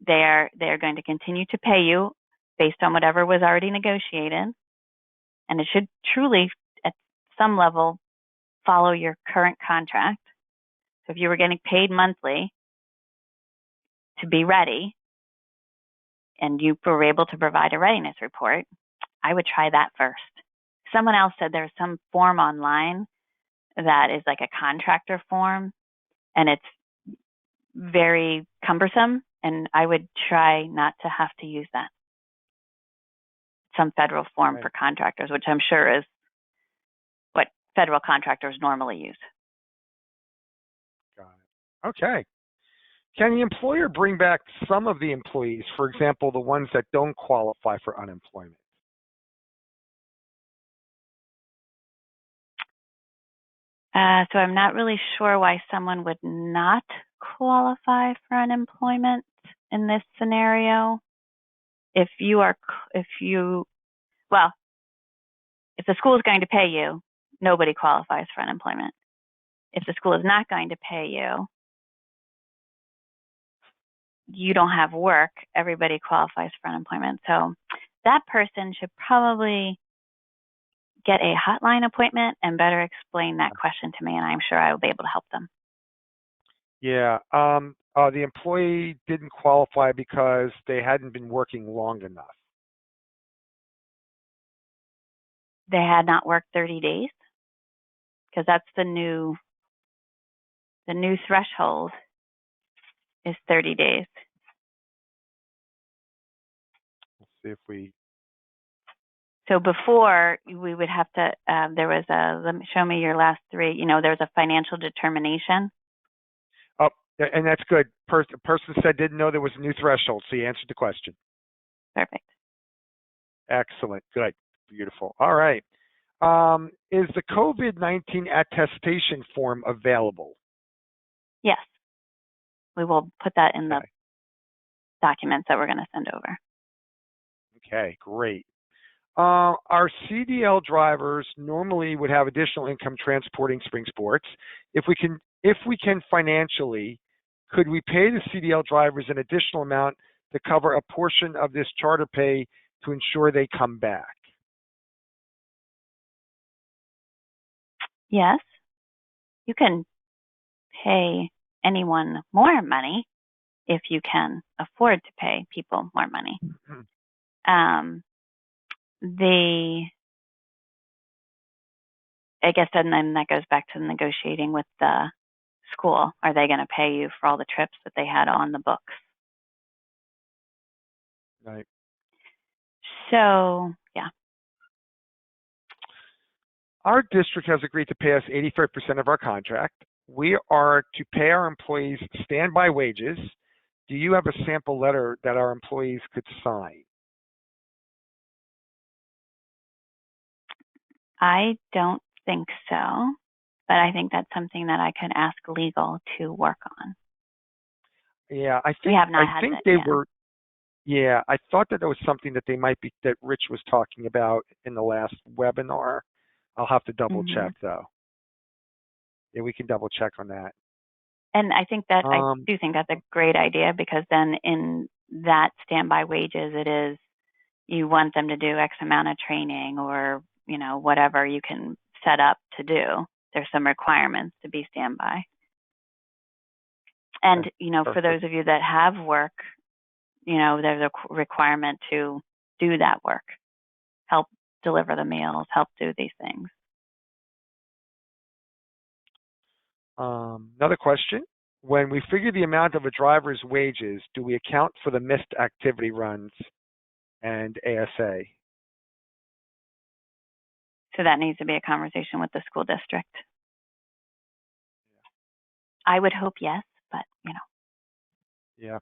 B: They're going to continue to pay you based on whatever was already negotiated, and it should truly, at some level, follow your current contract. So if you were getting paid monthly to be ready, and you were able to provide a readiness report, I would try that first. Someone else said there's some form online that is like a contractor form, and it's very cumbersome, and I would try not to have to use that. Some federal form for contractors, which I'm sure is what federal contractors normally use.
A: Got it. Okay. Can the employer bring back some of the employees, for example, the ones that don't qualify for unemployment?
B: So I'm not really sure why someone would not qualify for unemployment in this scenario. If the school is going to pay you, nobody qualifies for unemployment. If the school is not going to pay you, you don't have work, everybody qualifies for unemployment. So that person should probably get a hotline appointment and better explain that question to me, and I'm sure I will be able to help them.
A: Yeah. The employee didn't qualify because they hadn't been working long enough.
B: They had not worked 30 days, because that's the new threshold is 30 days.
A: Let's see if we...
B: So before, we would have to, there was show me your last three, there's a financial determination.
A: Oh, and that's good. Person said didn't know there was a new threshold, so you answered the question.
B: Perfect.
A: Excellent. Good. Beautiful. All right. Is the COVID-19 attestation form available?
B: Yes. We will put that in the documents that we're going to send over.
A: Okay, great. Our CDL drivers normally would have additional income transporting spring sports. If we can financially, could we pay the CDL drivers an additional amount to cover a portion of this charter pay to ensure they come back?
B: Yes. You can pay anyone more money if you can afford to pay people more money. I guess then that goes back to negotiating with the school. Are they going to pay you for all the trips that they had on the books?
A: Right.
B: So, yeah.
A: Our district has agreed to pay us 85% of our contract. We are to pay our employees standby wages. Do you have a sample letter that our employees could sign?
B: I don't think so, but I think that's something that I could ask legal to work on.
A: Yeah, I think
B: we have not had
A: they
B: yet.
A: were. Yeah, I thought that was something that that Rich was talking about in the last webinar. I'll have to double check though. Yeah, we can double check on that.
B: And I think that I do think that's a great idea, because then in that standby wages, it is you want them to do X amount of training or whatever you can set up to do. There's some requirements to be standby. And for those of you that have work, there's a requirement to do that work, help deliver the meals, help do these things.
A: Another question. When we figure the amount of a driver's wages, do we account for the missed activity runs and ASA?
B: So that needs to be a conversation with the school district. I would hope yes, but
A: Yeah.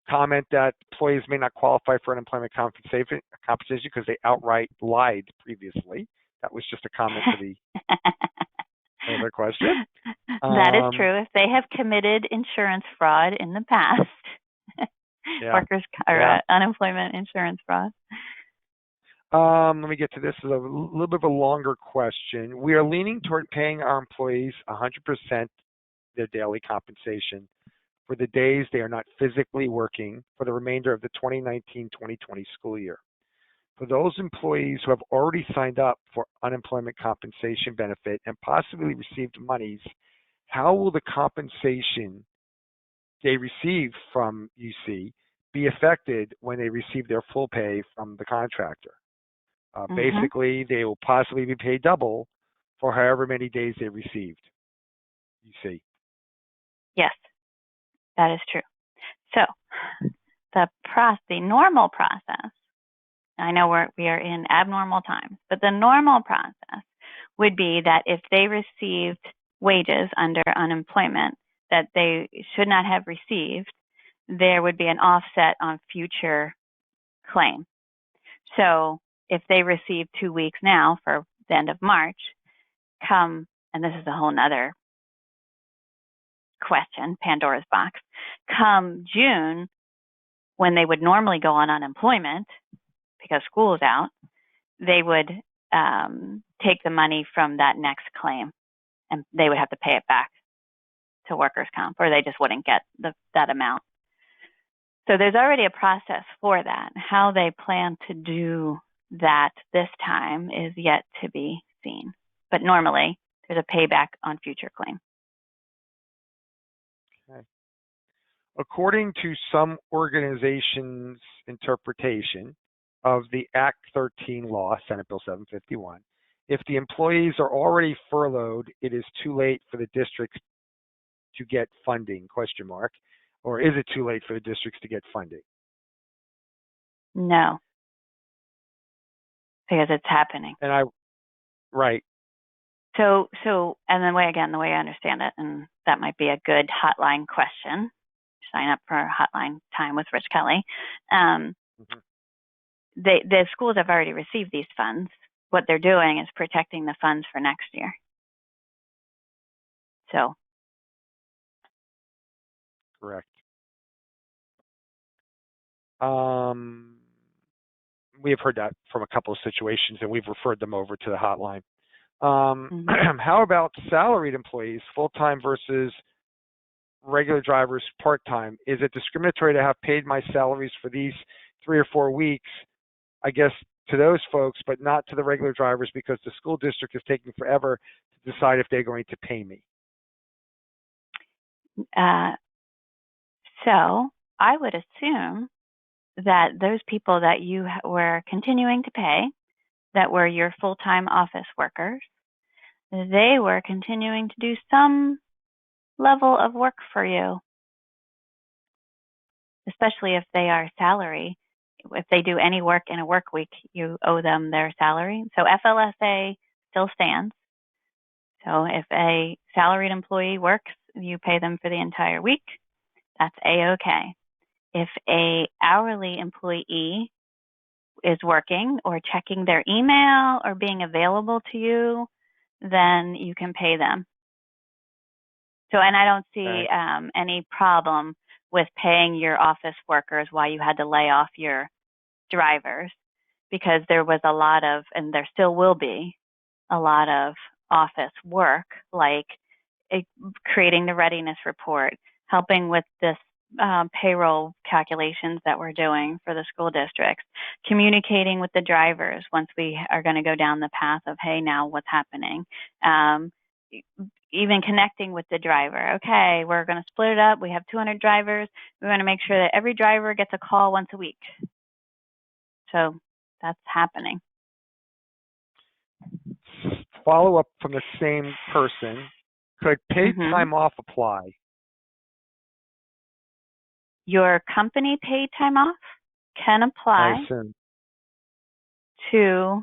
A: Comment that employees may not qualify for unemployment compensation because they outright lied previously. That was just a comment to the other question.
B: That is true. If they have committed insurance fraud in the past, workers or unemployment insurance fraud.
A: Let me get to this. This is a little bit of a longer question. We are leaning toward paying our employees 100% their daily compensation for the days they are not physically working for the remainder of the 2019-2020 school year. For those employees who have already signed up for unemployment compensation benefit and possibly received monies, how will the compensation they receive from UC be affected when they receive their full pay from the contractor? Basically, they will possibly be paid double for however many days they received. You see.
B: Yes, that is true. So the normal process, I know we are in abnormal times, but the normal process would be that if they received wages under unemployment that they should not have received, there would be an offset on future claim. So if they receive 2 weeks now for the end of March, and this is a whole nother question, Pandora's box, come June, when they would normally go on unemployment because school is out, they would take the money from that next claim and they would have to pay it back to workers' comp, or they just wouldn't get that amount. So there's already a process for that. How they plan to do that this time is yet to be seen. But normally, there's a payback on future claim.
A: Okay. According to some organizations' interpretation of the Act 13 law, Senate Bill 751, if the employees are already furloughed, it is too late for the districts to get funding, ? Or is it too late for the districts to get funding?
B: No, because it's happening.
A: Right.
B: So, and the way I understand it, and that might be a good hotline question. Sign up for a hotline time with Rich Kelly. The schools have already received these funds. What they're doing is protecting the funds for next year. So.
A: Correct. We have heard that from a couple of situations, and we've referred them over to the hotline. How about salaried employees, full-time versus regular drivers, part-time? Is it discriminatory to have paid my salaries for these 3 or 4 weeks, I guess, to those folks, but not to the regular drivers because the school district is taking forever to decide if they're going to pay me?
B: So I would assume that those people that you were continuing to pay, that were your full-time office workers, they were continuing to do some level of work for you, especially if they are salary. If they do any work in a work week, you owe them their salary. So FLSA still stands. So if a salaried employee works, you pay them for the entire week. That's A-okay. If a hourly employee is working or checking their email or being available to you, then you can pay them. So, and I don't see any problem with paying your office workers while you had to lay off your drivers, because there was a lot of, and there still will be, a lot of office work, like creating the readiness report, helping with this payroll calculations that we're doing for the school districts, communicating with the drivers once we are going to go down the path of, hey, now what's happening? Even connecting with the driver. Okay, we're going to split it up. We have 200 drivers. We want to make sure that every driver gets a call once a week. So that's happening.
A: Follow up from the same person. Could paid time off apply?
B: Your company paid time off can apply to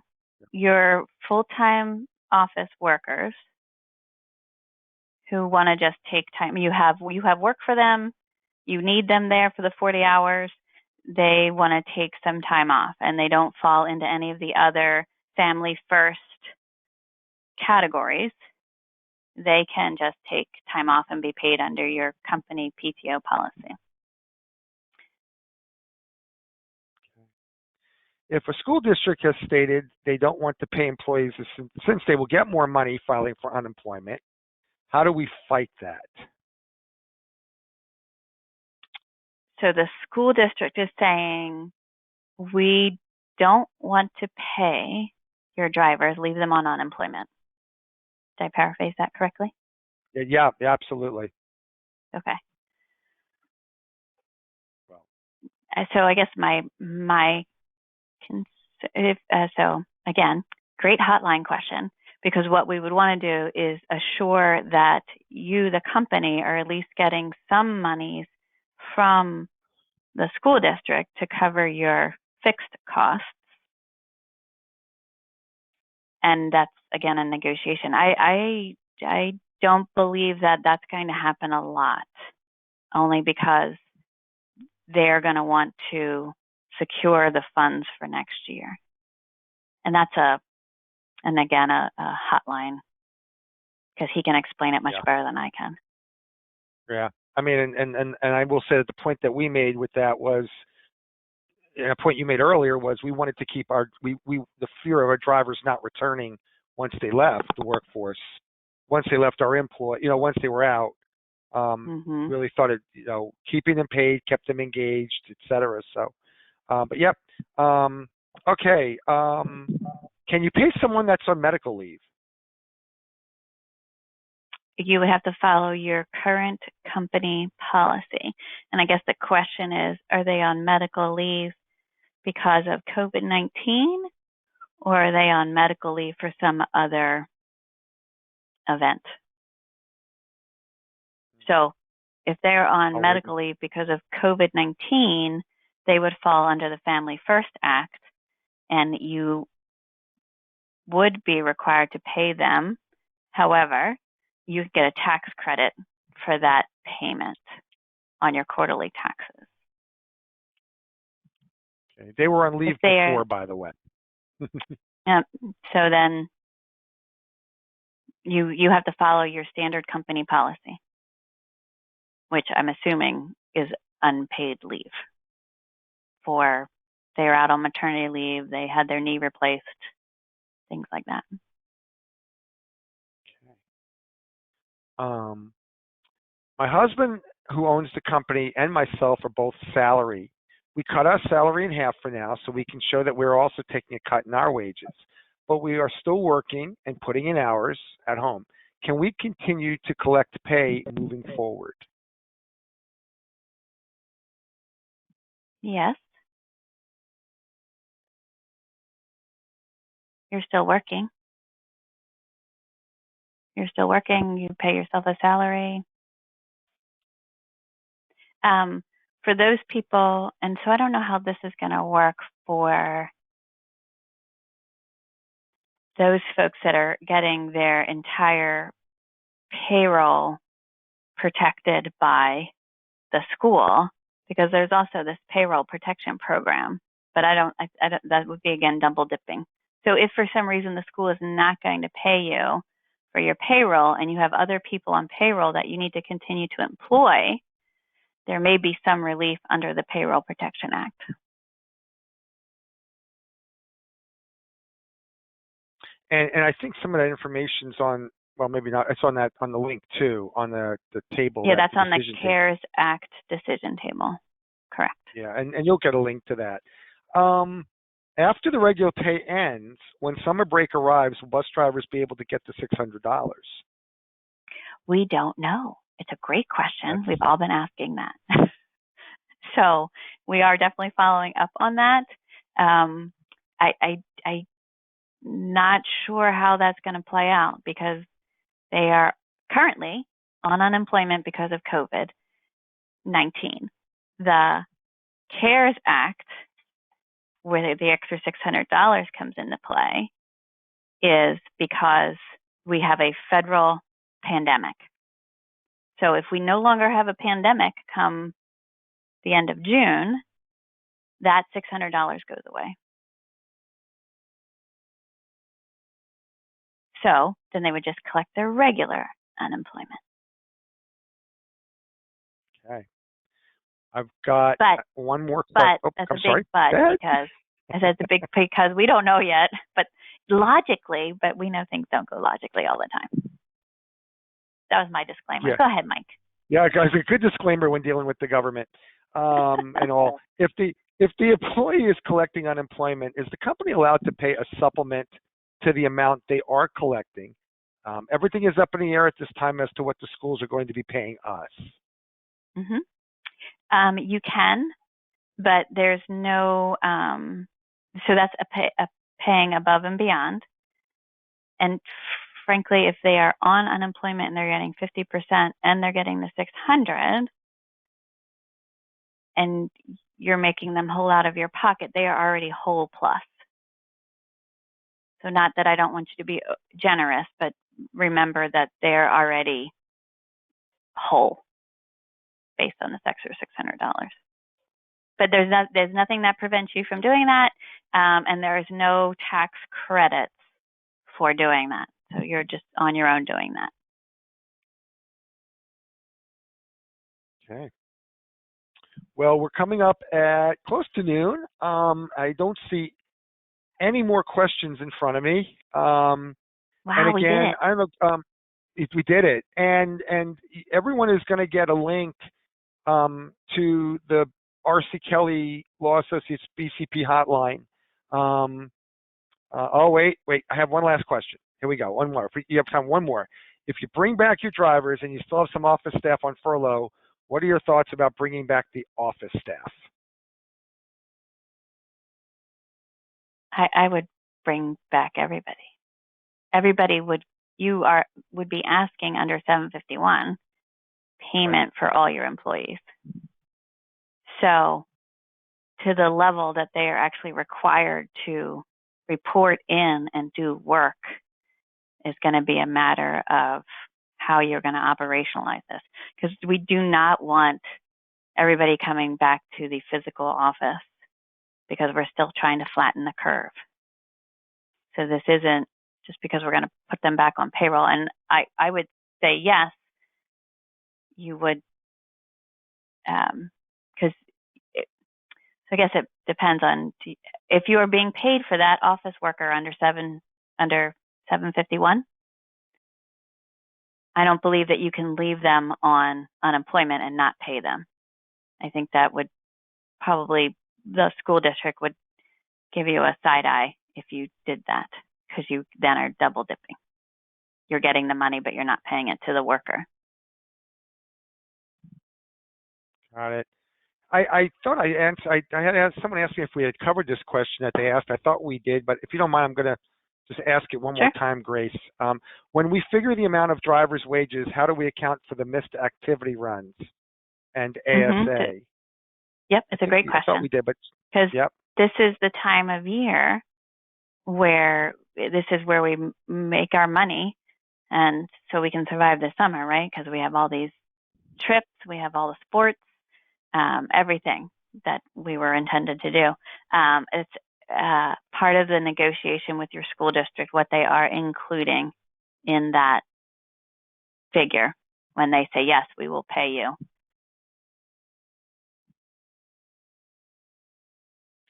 B: your full-time office workers who want to just take time. You have work for them. You need them there for the 40 hours. They want to take some time off, and they don't fall into any of the other family first categories. They can just take time off and be paid under your company PTO policy.
A: If a school district has stated they don't want to pay employees since they will get more money filing for unemployment, how do we fight that?
B: So the school district is saying, we don't want to pay your drivers, leave them on unemployment. Did I paraphrase that correctly?
A: Yeah, absolutely.
B: Okay. Well, so I guess so again, great hotline question. because what we would want to do is assure that you, the company, are at least getting some monies from the school district to cover your fixed costs. And that's, again, a negotiation. I don't believe that that's going to happen a lot, only because they're going to want to secure the funds for next year. And that's a hotline, because he can explain it much better than I can.
A: Yeah. I mean, and I will say that the point that we made with that was, and a point you made earlier was, we wanted to keep the fear of our drivers not returning once they left the workforce, once they left our employ, once they were out. Really thought it, keeping them paid, kept them engaged, et cetera. So, but yep. Okay. Can you pay someone that's on medical leave?
B: You would have to follow your current company policy. And I guess the question is, are they on medical leave because of COVID-19, or are they on medical leave for some other event? So if they're on medical leave because of COVID-19, they would fall under the Family First Act, and you would be required to pay them. However, you get a tax credit for that payment on your quarterly taxes.
A: Okay. They were on leave before, by the way.
B: So then you have to follow your standard company policy, which I'm assuming is unpaid leave. For they're out on maternity leave, they had their knee replaced, things like that.
A: Okay. My husband, who owns the company, and myself are both salary. We cut our salary in half for now, so we can show that we're also taking a cut in our wages. But we are still working and putting in hours at home. Can we continue to collect pay moving forward?
B: Yes. You're still working. You're still working. You pay yourself a salary. For those people, and so I don't know how this is going to work for those folks that are getting their entire payroll protected by the school, because there's also this payroll protection program. But I don't, that would be, again, double dipping. So if for some reason the school is not going to pay you for your payroll, and you have other people on payroll that you need to continue to employ, there may be some relief under the Payroll Protection Act.
A: And I think some of that information's on, well, maybe not, it's on the link too, on the table.
B: Yeah, that's on the CARES Act decision table. Correct.
A: Yeah, and you'll get a link to that. After the regular pay ends, when summer break arrives, will bus drivers be able to get the $600?
B: We don't know. It's a great question. We've all been asking that. So we are definitely following up on that. I'm not sure how that's going to play out, because they are currently on unemployment because of COVID-19. The CARES Act, where the extra $600 comes into play, is because we have a federal pandemic. So if we no longer have a pandemic come the end of June, that $600 goes away. So then they would just collect their regular unemployment.
A: Okay. I've got one more
B: question.
A: But
B: that's a big but, because it's a big, because we don't know yet, but logically, but we know things don't go logically all the time. That was my disclaimer. Yeah. Go ahead, Mike.
A: Yeah, guys, a good disclaimer when dealing with the government and all. If the employee is collecting unemployment, is the company allowed to pay a supplement to the amount they are collecting? Everything is up in the air at this time as to what the schools are going to be paying us.
B: Mm-hmm. You can, but there's no, so that's a paying above and beyond. And frankly, if they are on unemployment and they're getting 50% and they're getting the 600, and you're making them whole out of your pocket, they are already whole plus. So not that I don't want you to be generous, but remember that they're already whole based on this extra $600. But there's nothing that prevents you from doing that, and there is no tax credits for doing that. So you're just on your own doing that.
A: Okay. Well, we're coming up at close to noon. I don't see any more questions in front of me.
B: Wow,
A: and again,
B: we did it.
A: I don't know. We did it, and everyone is going to get a link to the R.C. Kelly Law Associates BCP hotline. Oh, wait, I have one last question. Here we go, one more. If you have time, one more. If you bring back your drivers and you still have some office staff on furlough, what are your thoughts about bringing back the office staff?
B: I would bring back everybody. Everybody would be asking under 751 payment for all your employees. So to the level that they are actually required to report in and do work is going to be a matter of how you're going to operationalize this. Because we do not want everybody coming back to the physical office because we're still trying to flatten the curve. So this isn't just because we're going to put them back on payroll. And I would say yes, you would, because so I guess it depends on if you are being paid for that office worker under 751. I don't believe that you can leave them on unemployment and not pay them. I think that would probably, the school district would give you a side eye if you did that, because you then are double dipping. You're getting the money, but you're not paying it to the worker.
A: Got it. I thought I answered. I had asked, someone asked me if we had covered this question that they asked. I thought we did, but if you don't mind, I'm going to just ask it one more time, Grace. When we figure the amount of drivers' wages, how do we account for the missed activity runs and ASA?
B: Yep, it's a great question.
A: I thought we did, but
B: because this is the time of year where this is where we make our money, and so we can survive the summer, right? Because we have all these trips, we have all the sports, everything that we were intended to do. It's part of the negotiation with your school district, what they are including in that figure when they say, yes, we will pay you.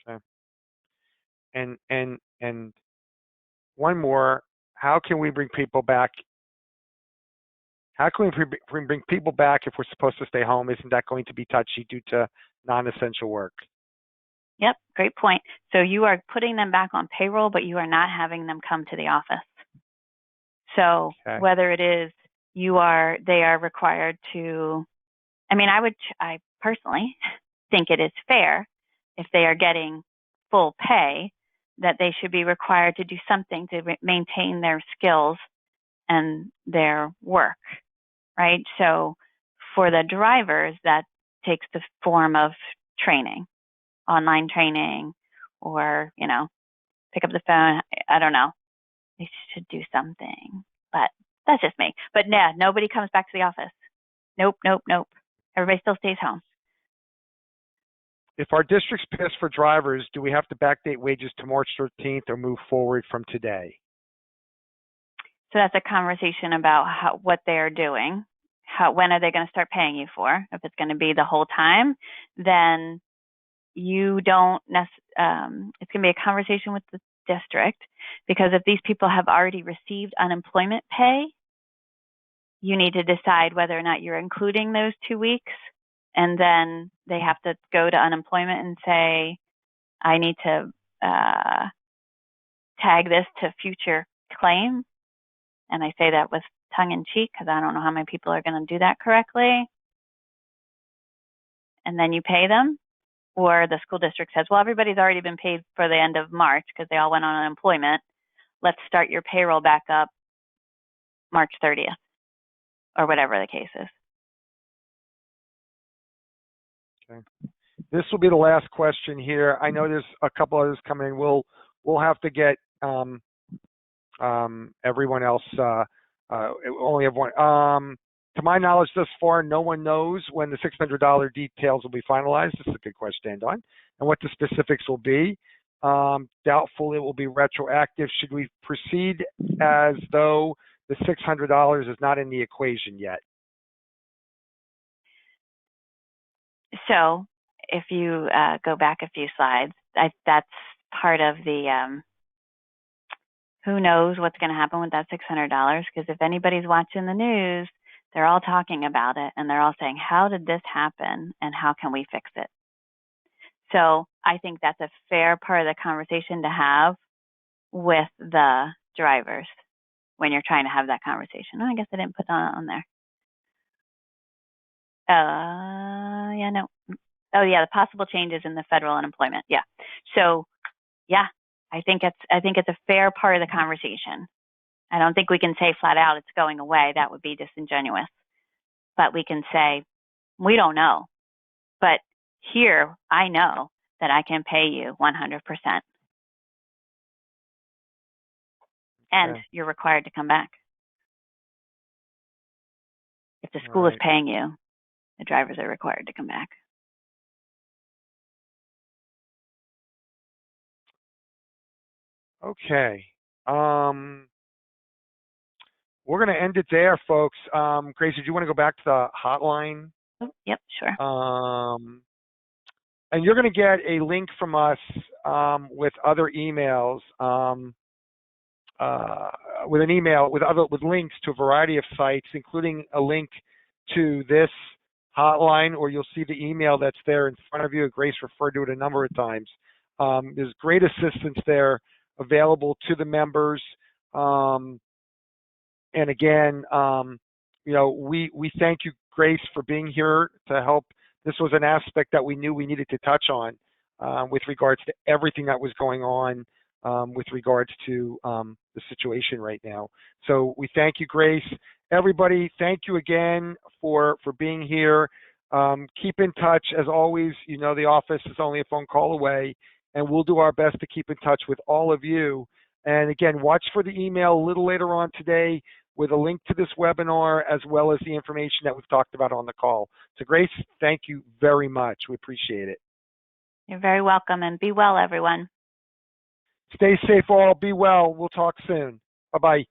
A: Okay. And one more, how can we bring people back? How can we bring people back if we're supposed to stay home? Isn't that going to be touchy due to non-essential work?
B: Yep, great point. So you are putting them back on payroll, but you are not having them come to the office. So whether it is they are required to, I personally think it is fair if they are getting full pay that they should be required to do something to maintain their skills and their work, right? So for the drivers, that takes the form of training, online training, or, pick up the phone. I don't know. They should do something, but that's just me. But yeah, nobody comes back to the office. Nope. Everybody still stays home.
A: If our district's pissed for drivers, do we have to backdate wages to March 13th or move forward from today?
B: So that's a conversation about what they're doing. When are they going to start paying you for? If it's going to be the whole time, then you don't it's going to be a conversation with the district, because if these people have already received unemployment pay, you need to decide whether or not you're including those 2 weeks, and then they have to go to unemployment and say, I need to tag this to future claim. And I say that with tongue in cheek because I don't know how many people are going to do that correctly. And then you pay them. Or the school district says, well, everybody's already been paid for the end of March because they all went on unemployment. Let's start your payroll back up March 30th or whatever the case is.
A: Okay. This will be the last question here. I know there's a couple others coming in. We'll have to get everyone else. Only have one. To my knowledge, thus far, no one knows when the $600 details will be finalized. This is a good question to end on, and what the specifics will be. Doubtful it will be retroactive. Should we proceed as though the $600 is not in the equation yet?
B: So if you go back a few slides, that's part of the who knows what's going to happen with that $600, because if anybody's watching the news, they're all talking about it, and they're all saying, how did this happen, and how can we fix it? So I think that's a fair part of the conversation to have with the drivers when you're trying to have that conversation. Oh, I guess I didn't put that on there. Yeah, no. Oh, yeah, the possible changes in the federal unemployment. Yeah. So, yeah, I think it's a fair part of the conversation. I don't think we can say flat out it's going away. That would be disingenuous. But we can say, we don't know. But here, I know that I can pay you 100%. And you're required to come back. If the school is paying you, the drivers are required to come back.
A: Okay. We're going to end it there, folks. Grace, did you want to go back to the hotline?
B: Oh, yep, sure.
A: And you're going to get a link from us with other emails, with an email with links to a variety of sites, including a link to this hotline, or you'll see the email that's there in front of you. Grace referred to it a number of times. There's great assistance there available to the members. And again, we thank you, Grace, for being here to help. This was an aspect that we knew we needed to touch on with regards to everything that was going on with regards to the situation right now. So we thank you, Grace. Everybody, thank you again for being here. Keep in touch. As always, the office is only a phone call away, and we'll do our best to keep in touch with all of you. And again, watch for the email a little later on today with a link to this webinar, as well as the information that we've talked about on the call. So Grace, thank you very much. We appreciate it.
B: You're very welcome, and be well, everyone.
A: Stay safe all. Be well. We'll talk soon. Bye-bye.